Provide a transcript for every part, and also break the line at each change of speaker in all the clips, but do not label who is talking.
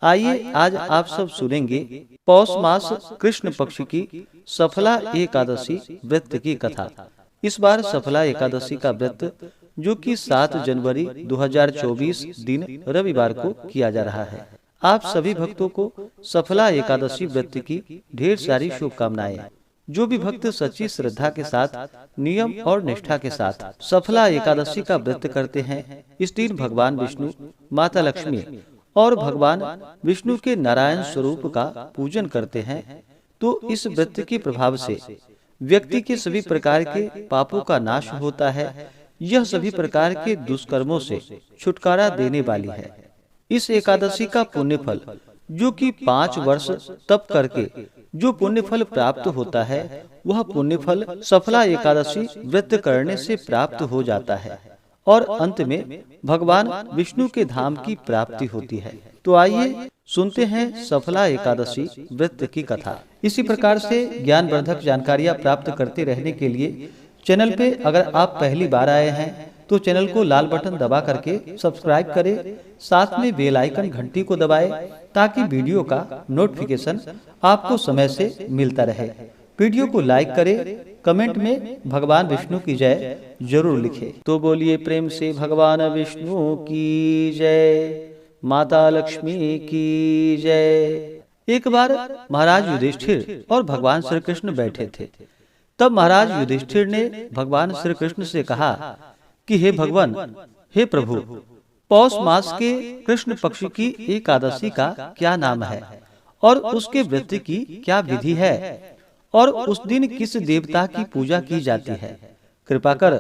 आइए आज आप सब सुनेंगे पौष मास कृष्ण पक्ष की सफला एकादशी व्रत की कथा। इस बार सफला एकादशी का व्रत जो कि 7 जनवरी 2024 दिन रविवार को किया जा रहा है। आप सभी भक्तों को सफला एकादशी व्रत की ढेर सारी शुभकामनाएं। जो भी भक्त सच्ची श्रद्धा के साथ नियम और निष्ठा के साथ सफला एकादशी का व्रत करते हैं, इस दिन भगवान विष्णु, माता लक्ष्मी और भगवान विष्णु के नारायण स्वरूप का पूजन करते हैं, तो इस व्रत के प्रभाव से व्यक्ति के सभी प्रकार के पापों का नाश होता है। यह सभी प्रकार के दुष्कर्मों से छुटकारा देने वाली है। इस एकादशी का पुण्य फल जो कि 5 वर्ष तप करके जो पुण्य फल प्राप्त होता है, वह पुण्य फल सफला एकादशी व्रत करने से प्राप्त हो जाता है और अंत में भगवान विष्णु के धाम की प्राप्ति होती है। तो आइए सुनते हैं सफला एकादशी व्रत की कथा। इसी प्रकार से ज्ञानवर्धक जानकारियां प्राप्त करते रहने के लिए चैनल पे अगर आप पहली बार आए हैं तो चैनल को लाल बटन दबा करके सब्सक्राइब करें, साथ में बेल आइकन घंटी को दबाएं ताकि वीडियो का नोटिफिकेशन आपको समय से मिलता रहे। वीडियो को लाइक करें, कमेंट में भगवान विष्णु की जय जरूर लिखें। तो बोलिए प्रेम से भगवान विष्णु की जय, माता लक्ष्मी की जय। एक बार महाराज युधिष्ठिर और भगवान श्री कृष्ण बैठे थे। तब महाराज युधिष्ठिर ने भगवान श्री कृष्ण से कहा कि हे भगवान, हे प्रभु, पौष मास के कृष्ण पक्ष की एकादशी का क्या नाम है और उसके व्रत की क्या विधि है और उस दिन किस देवता की पूजा की जाती है? कृपा कर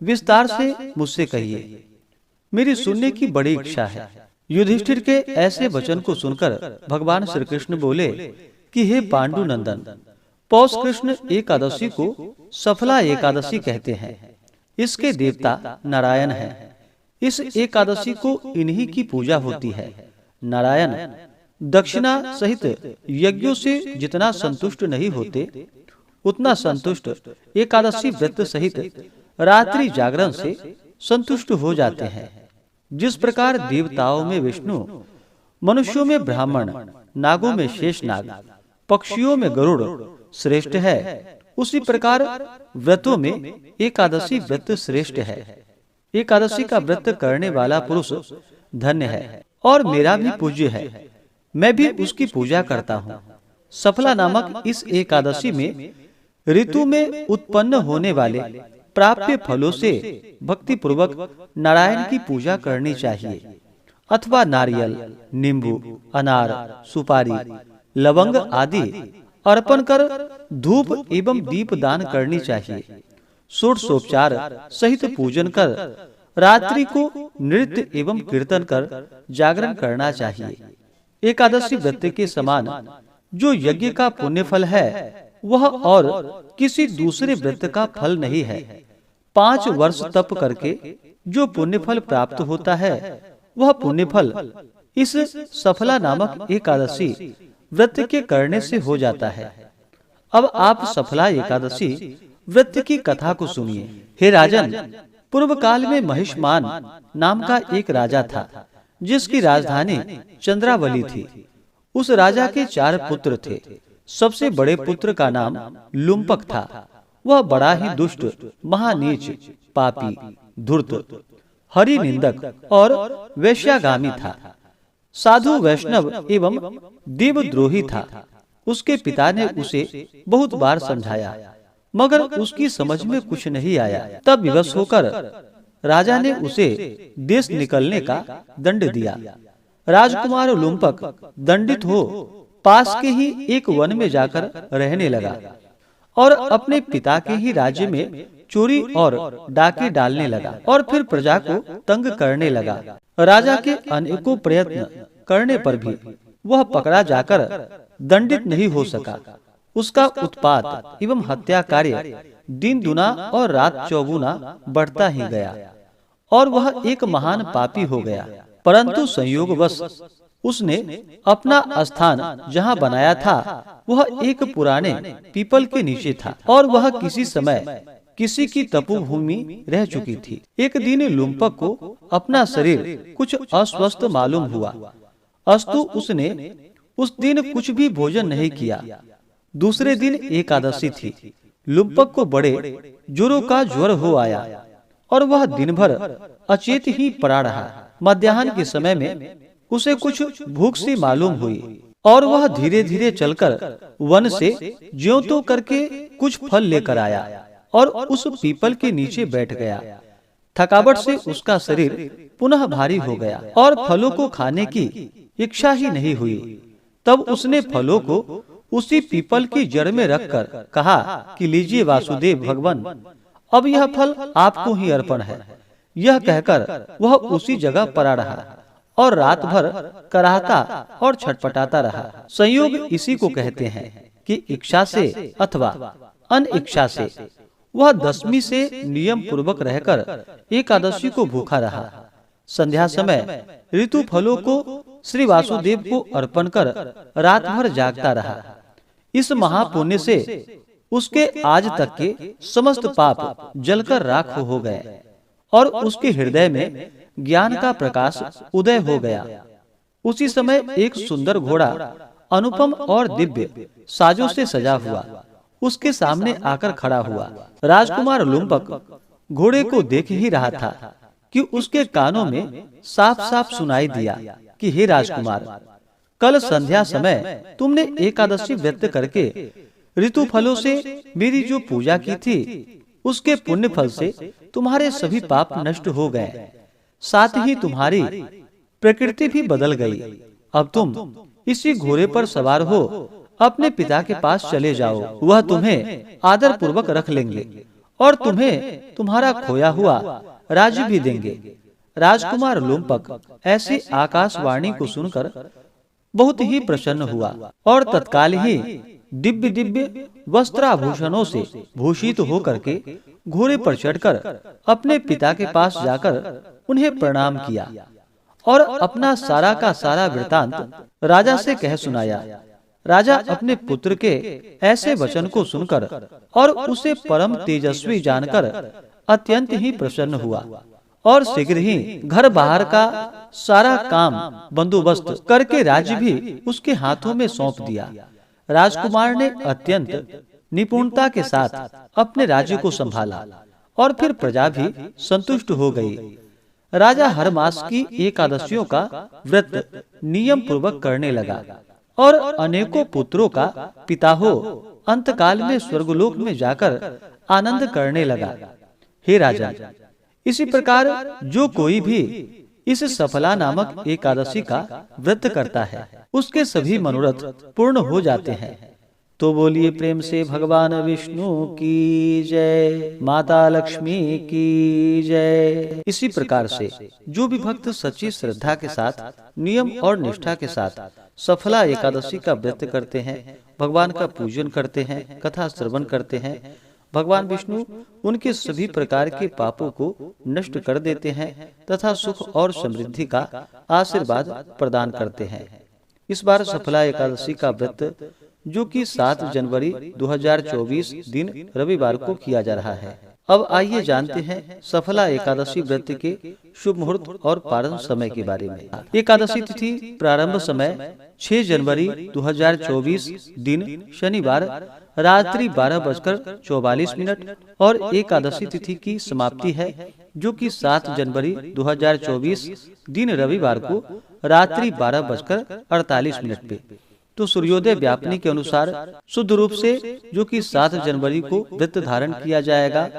विस्तार से मुझसे कहिए, मेरी सुनने की बड़ी इच्छा है। युधिष्ठिर के ऐसे वचन को सुनकर भगवान श्री कृष्ण बोले कि हे पांडु नंदन, पौष कृष्ण एकादशी को सफला एकादशी कहते हैं। इसके देवता नारायण हैं। इस एकादशी को इन्हीं की पूजा होती है। नारायण दक्षिणा सहित यज्ञों से जितना संतुष्ट नहीं होते, उतना संतुष्ट एकादशी व्रत सहित रात्रि जागरण से संतुष्ट हो जाते हैं। जिस प्रकार देवताओं में विष्णु, मनुष्यों में ब्राह्मण, नागों में शेषनाग, पक्षियों में गरुड़ श्रेष्ठ है, उसी प्रकार व्रतों में एकादशी व्रत श्रेष्ठ है। एकादशी का व्रत करने वाला पुरुष धन्य है और मेरा भी पूज्य है। मैं भी उसकी पूजा करता हूँ। सफला नामक इस एकादशी में ऋतु में उत्पन्न होने वाले प्राप्य फलों से भक्ति पूर्वक नारायण की पूजा करनी चाहिए, अथवा नारियल, नींबू, अनार, सुपारी, लवंग आदि अर्पण कर धूप एवं दीप दान करनी चाहिए। षोडशोपचार सहित पूजन कर रात्रि को नृत्य एवं कीर्तन कर जागरण करना चाहिए। एकादशी व्रत के समान जो यज्ञ का पुण्य फल है, वह और किसी दूसरे व्रत का फल नहीं है। 5 वर्ष तप करके जो पुण्य फल प्राप्त होता है, वह पुण्य फल इस सफला नामक एकादशी व्रत के करने से हो जाता है। अब आप सफला एकादशी व्रत की कथा को सुनिए। हे राजन, पूर्व काल में महिष्मान नाम का एक राजा था, जिसकी राजधानी चंद्रावली थी। उस राजा के 4 पुत्र थे। सबसे बड़े पुत्र का नाम लुम्पक था। वह बड़ा ही दुष्ट, महानीच, पापी, धूर्त, हरि निंदक और वैश्यागामी था। साधु, वैष्णव एवं देवद्रोही था। उसके पिता ने उसे बहुत बार समझाया, मगर उसकी समझ में कुछ नहीं आया। तब विवश होकर राजा ने उसे देश निकलने का दंड दिया। राजकुमार लुम्पक दंडित हो पास के ही एक वन में जाकर रहने लगा और अपने पिता के ही राज्य में चोरी और डाके डालने लगा और फिर प्रजा को तंग करने लगा। राजा के अनेकों प्रयत्न करने पर भी वह पकड़ा जाकर दंडित नहीं हो सका। उसका उत्पात एवं हत्या कार्य दिन दुना और रात चौगुना बढ़ता ही गया और वह एक महान पापी हो गया। परंतु संयोगवश उसने अपना स्थान जहाँ बनाया था, वह एक पुराने पीपल के नीचे था और वह किसी समय किसी की तपोभूमि रह चुकी थी। एक दिन लुम्पक को अपना शरीर कुछ अस्वस्थ मालूम हुआ अस्तु उसने उस दिन कुछ भी भोजन नहीं किया। दूसरे दिन एकादशी थी। लुम्पक को बड़े जोरों का ज्वर हो आया और वह दिन भर अचेत ही पड़ा रहा। मध्याह्न के समय में उसे कुछ भूख सी मालूम हुई और वह धीरे धीरे चलकर वन से ज्यों त्यों करके कुछ फल लेकर आया और उस पीपल के नीचे बैठ गया। थकावट से उसका शरीर पुनः भारी हो गया और फलों को खाने की इच्छा ही नहीं हुई। तब उसने फलों को उसी पीपल की जड़ में रखकर कहा कि लीजिए वासुदेव भगवान, अब यह फल आपको ही अर्पण है। यह कहकर वह उसी जगह पड़ा रहा और रात भर कराहता और छटपटाता रहा। संयोग इसी को कहते हैं कि इच्छा से अथवा अनिच्छा से वह 10वीं से नियम पूर्वक रहकर एकादशी को भूखा रहा। संध्या समय ऋतु फलों को श्री वासुदेव को अर्पण कर रात भर जागता रहा। इस महापुण्य से उसके आज तक के समस्त पाप जलकर राख हो गए और उसके हृदय में ज्ञान का प्रकाश उदय हो गया। उसी समय एक सुंदर घोड़ा अनुपम और दिव्य साजों से सजा हुआ उसके सामने आकर खड़ा हुआ। राजकुमार लुम्पक घोड़े को देख ही रहा था कि उसके कानों में साफ साफ सुनाई दिया कि हे राजकुमार, कल संध्या समय तुमने एकादशी व्रत करके ऋतु फलों से मेरी जो पूजा की थी उसके पुण्य फल से तुम्हारे सभी पाप नष्ट हो गए, साथ ही तुम्हारी प्रकृति भी बदल गई। अब तुम इसी घोड़े पर सवार हो अपने पिता के पास चले जाओ, वह तुम्हें आदर पूर्वक रख लेंगे और तुम्हें तुम्हारा खोया हुआ राज्य भी देंगे। राजकुमार लुम्पक ऐसी आकाशवाणी को सुनकर बहुत ही प्रसन्न हुआ और तत्काल ही दिव्य दिव्य वस्त्राभूषणों से भूषित होकर के घोड़े पर चढ़कर अपने पिता के पास जाकर उन्हें प्रणाम किया और अपना सारा का सारा वृतांत राजा से कह सुनाया। राजा अपने पुत्र के ऐसे वचन को सुनकर और उसे परम तेजस्वी जानकर अत्यंत ही प्रसन्न हुआ और शीघ्र ही घर बाहर का सारा काम बंदोबस्त करके राज्य भी उसके हाथों में सौंप दिया। राजकुमार ने अत्यंत निपुणता के साथ अपने राज्य को संभाला और फिर प्रजा भी संतुष्ट हो गई। राजा हर मास की एकादशियों का व्रत नियम पूर्वक करने लगा और अनेकों पुत्रों का पिता हो अंतकाल में स्वर्गलोक में जाकर आनंद करने लगा। हे राजा, इसी प्रकार जो कोई भी इस सफला नामक एकादशी का व्रत करता है उसके सभी मनोरथ पूर्ण हो जाते हैं। तो बोलिए प्रेम से भगवान विष्णु की जय, माता लक्ष्मी की जय। इसी प्रकार से जो भी भक्त सच्ची श्रद्धा के साथ नियम और निष्ठा के साथ सफला एकादशी का व्रत करते हैं, भगवान का पूजन करते हैं, कथा श्रवण करते हैं, भगवान विष्णु उनके सभी प्रकार के पापों को नष्ट कर देते हैं तथा सुख और समृद्धि का आशीर्वाद प्रदान करते हैं। इस बार सफला एकादशी का व्रत जो कि 7 जनवरी 2024 दिन रविवार को किया जा रहा है। अब आइए जानते हैं सफला एकादशी व्रत के शुभ मुहूर्त और पारण समय के बारे में। एकादशी तिथि प्रारंभ समय 6 जनवरी 2024 दिन शनिवार रात्रि 12:44 और एकादशी तिथि की समाप्ति है जो कि 7 जनवरी 2024 दिन रविवार को रात्रि 12:48 पे। तो सूर्योदय व्यापनी के अनुसार शुद्ध रूप से जो कि 7 जनवरी को व्रत धारण किया जाएगा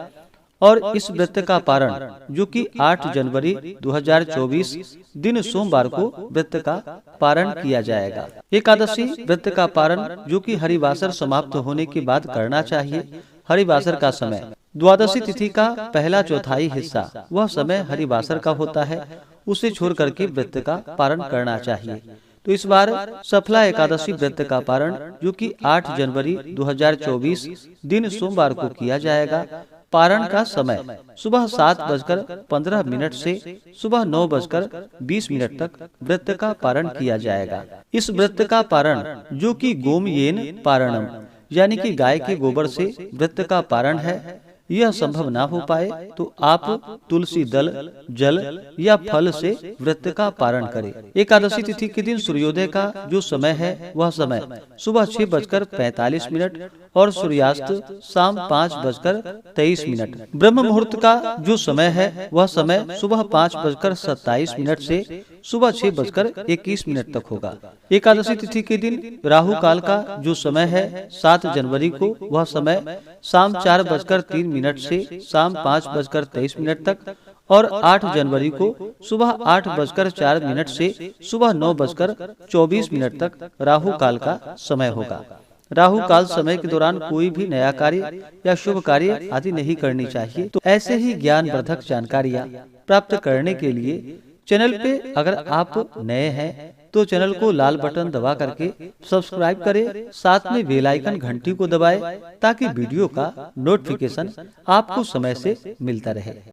और इस व्रत का पारण जो कि 8 जनवरी 2024 दिन सोमवार को व्रत का पारण किया जाएगा। एकादशी व्रत का पारण जो कि हरिवासर समाप्त होने के बाद करना चाहिए। हरिवासर का समय द्वादशी तिथि का पहला चौथाई हिस्सा वह समय हरिवासर का होता है, उसे छोड़ करके व्रत का पारण करना चाहिए। तो इस बार सफला एकादशी व्रत का पारण जो कि 8 जनवरी 2024 दिन सोमवार को किया जाएगा। पारण का समय सुबह 7:15 से सुबह 9:20 तक व्रत का पारण किया जाएगा। इस व्रत का पारण जो कि गोमयेन पारणम यानी कि गाय के गोबर से व्रत का पारण है, यह संभव ना हो पाए तो आप तुलसी दल, जल या फल से व्रत का पारण करें। एकादशी तिथि के दिन सूर्योदय का जो समय है वह समय सुबह 6:45 और सूर्यास्त शाम 5:23। ब्रह्म मुहूर्त का जो समय है वह समय सुबह 5:27 से सुबह 6:21 तक होगा। एकादशी तिथि के दिन राहु काल का जो समय है 7 जनवरी को वह समय शाम 4:03 से शाम 5:23 तक और 8 जनवरी को सुबह 8:04 से सुबह 9:24 तक राहु काल का समय होगा। राहु काल समय के दौरान कोई भी नया कार्य या शुभ कार्य आदि नहीं करनी चाहिए। तो ऐसे ही ज्ञानवर्धक जानकारियाँ प्राप्त करने के लिए चैनल पे अगर आप नए हैं तो चैनल को लाल बटन दबा करके सब्सक्राइब करें, साथ में बेल आइकन घंटी को दबाएं ताकि वीडियो का नोटिफिकेशन आपको समय से मिलता रहे।